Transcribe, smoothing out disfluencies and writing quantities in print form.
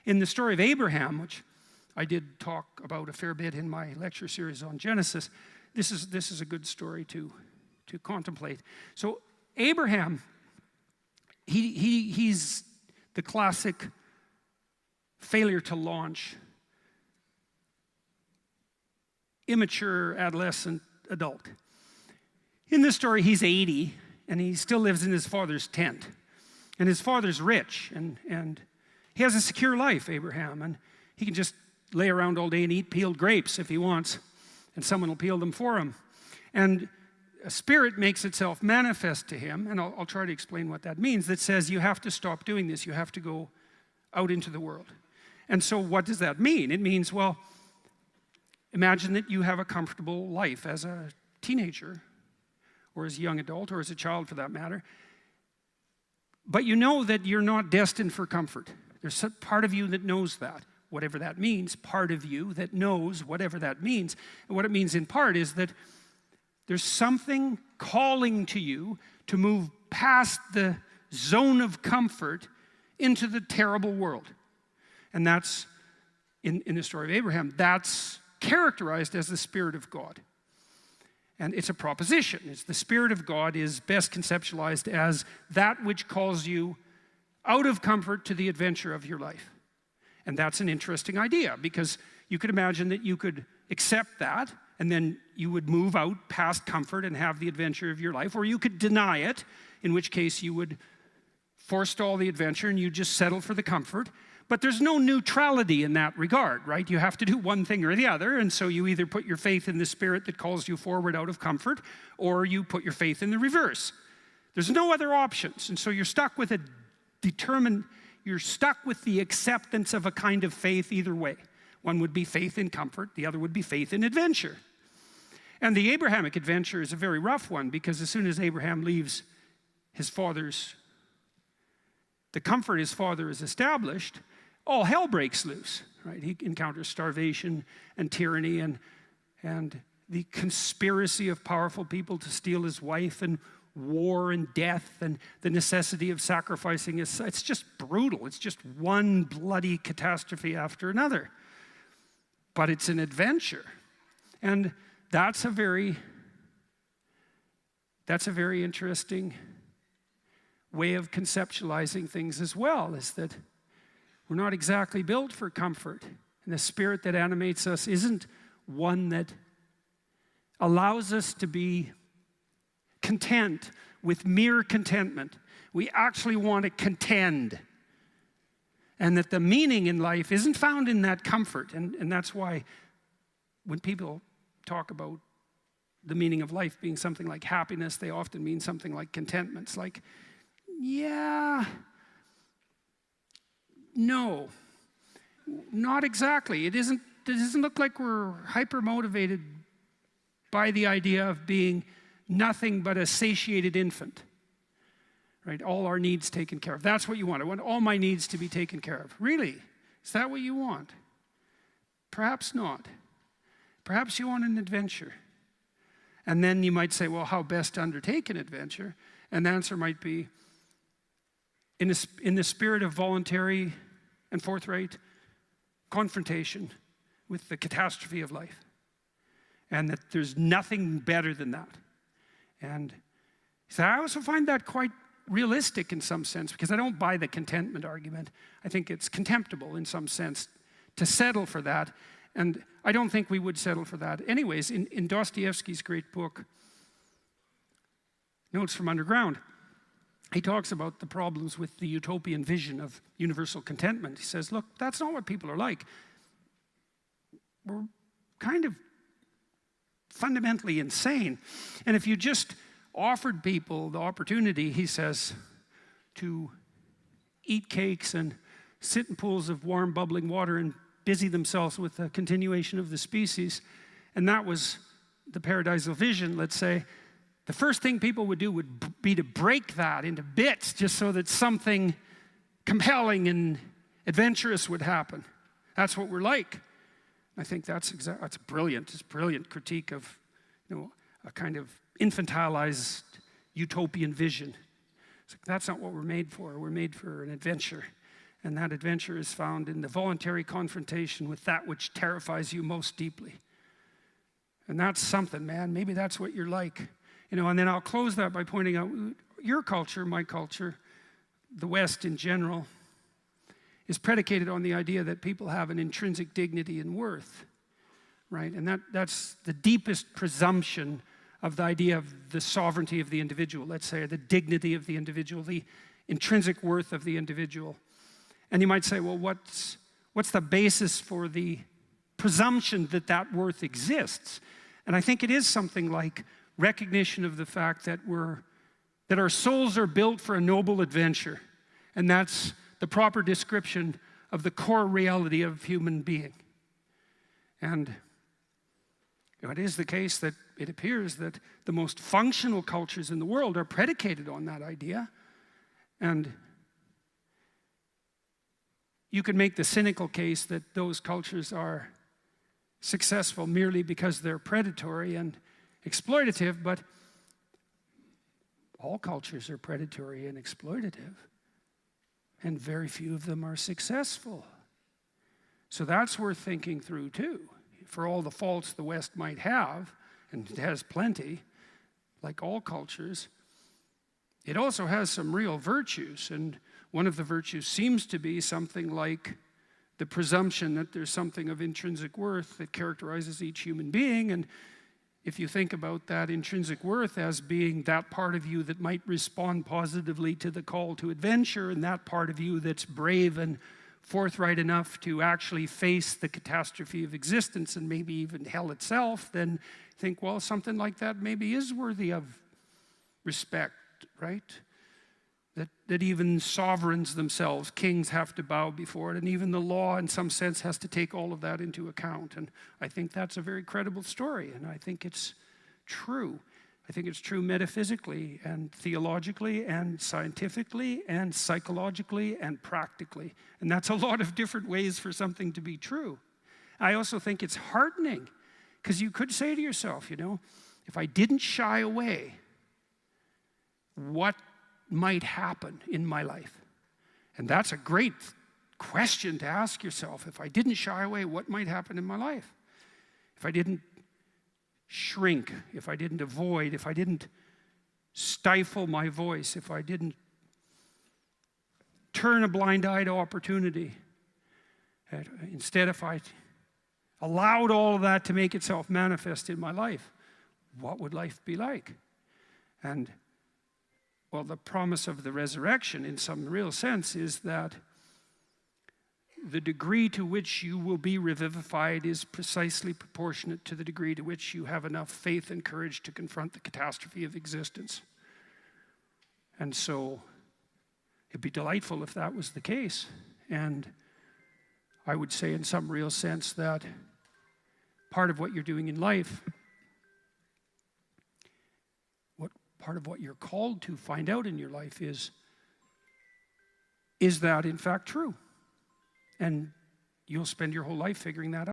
In the story of Abraham, which I did talk about a fair bit in my lecture series on Genesis, this is a good story to contemplate. So Abraham, he's the classic failure to launch, immature adolescent adult. In this story, he's 80, and he still lives in his father's tent. And his father's rich, and he has a secure life, Abraham, and he can just lay around all day and eat peeled grapes if he wants, and someone will peel them for him. And a spirit makes itself manifest to him, and I'll try to explain what that means, that says you have to stop doing this, you have to go out into the world. And so what does that mean? It means, well, imagine that you have a comfortable life as a teenager, or as a young adult, or as a child for that matter, but you know that you're not destined for comfort. There's a part of you that knows that, whatever that means, part of you that knows whatever that means. And what it means in part is that there's something calling to you to move past the zone of comfort into the terrible world. And that's, in the story of Abraham, that's characterized as the Spirit of God. And it's a proposition. It's the Spirit of God is best conceptualized as that which calls you out of comfort to the adventure of your life. And that's an interesting idea, because you could imagine that you could accept that, and then you would move out past comfort and have the adventure of your life, or you could deny it, in which case you would forestall the adventure and you just settle for the comfort. But there's no neutrality in that regard, right? You have to do one thing or the other, and so you either put your faith in the Spirit that calls you forward out of comfort, or you put your faith in the reverse. There's no other options, and so you're stuck with you're stuck with the acceptance of a kind of faith either way. One would be faith in comfort, the other would be faith in adventure. And the Abrahamic adventure is a very rough one, because as soon as Abraham leaves the comfort his father has established, all hell breaks loose, right? He encounters starvation and tyranny and the conspiracy of powerful people to steal his wife, and war and death, and the necessity of sacrificing his son. It's just brutal. It's just one bloody catastrophe after another. But it's an adventure. And that's a very interesting way of conceptualizing things as well, is that we're not exactly built for comfort. And the Spirit that animates us isn't one that allows us to be content with mere contentment. We actually want to contend. And that the meaning in life isn't found in that comfort. And that's why when people talk about the meaning of life being something like happiness, they often mean something like contentment. It's like, yeah, no, not exactly. It doesn't look like we're hyper-motivated by the idea of being nothing but a satiated infant, right? All our needs taken care of. That's what you want. I want all my needs to be taken care of. Really? Is that what you want? Perhaps not. Perhaps you want an adventure. And then you might say, well, how best to undertake an adventure? And the answer might be, in the spirit of voluntary and forthright confrontation with the catastrophe of life. And that there's nothing better than that. And so I also find that quite realistic in some sense, because I don't buy the contentment argument. I think it's contemptible in some sense to settle for that. And I don't think we would settle for that. Anyways, in Dostoevsky's great book, Notes from Underground, he talks about the problems with the utopian vision of universal contentment. He says, look, that's not what people are like. We're kind of fundamentally insane. And if you just offered people the opportunity, he says, to eat cakes and sit in pools of warm, bubbling water and busy themselves with the continuation of the species, and that was the paradisal vision, let's say, the first thing people would do would be to break that into bits just so that something compelling and adventurous would happen. That's what we're like. I think that's brilliant. It's a brilliant critique of, a kind of infantilized utopian vision. It's like, that's not what we're made for. We're made for an adventure. And that adventure is found in the voluntary confrontation with that which terrifies you most deeply. And that's something, man. Maybe that's what you're like. You know, and then I'll close that by pointing out your culture, my culture, the West in general, is predicated on the idea that people have an intrinsic dignity and worth, right? And that's the deepest presumption of the idea of the sovereignty of the individual, let's say, the dignity of the individual, the intrinsic worth of the individual. And you might say, well, what's the basis for the presumption that that worth exists? And I think it is something like recognition of the fact that our souls are built for a noble adventure. And that's the proper description of the core reality of human being. And it is the case that it appears that the most functional cultures in the world are predicated on that idea. And you could make the cynical case that those cultures are successful merely because they're predatory and exploitative, but all cultures are predatory and exploitative, and very few of them are successful. So that's worth thinking through too. For all the faults the West might have, and it has plenty, like all cultures, it also has some real virtues, and one of the virtues seems to be something like the presumption that there's something of intrinsic worth that characterizes each human being. And if you think about that intrinsic worth as being that part of you that might respond positively to the call to adventure, and that part of you that's brave and forthright enough to actually face the catastrophe of existence and maybe even hell itself, then think, well, something like that maybe is worthy of respect, right? That even sovereigns themselves, kings, have to bow before it, and even the law in some sense has to take all of that into account. And I think that's a very credible story, and I think it's true. I think it's true metaphysically and theologically and scientifically and psychologically and practically. And that's a lot of different ways for something to be true. I also think it's heartening, because you could say to yourself, you know, if I didn't shy away, what might happen in my life? And that's a great question to ask yourself. If I didn't shy away, what might happen in my life? If I didn't shrink, if I didn't avoid, if I didn't stifle my voice, if I didn't turn a blind eye to opportunity, instead if I allowed all of that to make itself manifest in my life, what would life be like? And well, the promise of the resurrection in some real sense is that the degree to which you will be revivified is precisely proportionate to the degree to which you have enough faith and courage to confront the catastrophe of existence. And so it'd be delightful if that was the case. And I would say in some real sense that part of what you're doing in life, part of what you're called to find out in your life is that in fact true? And you'll spend your whole life figuring that out.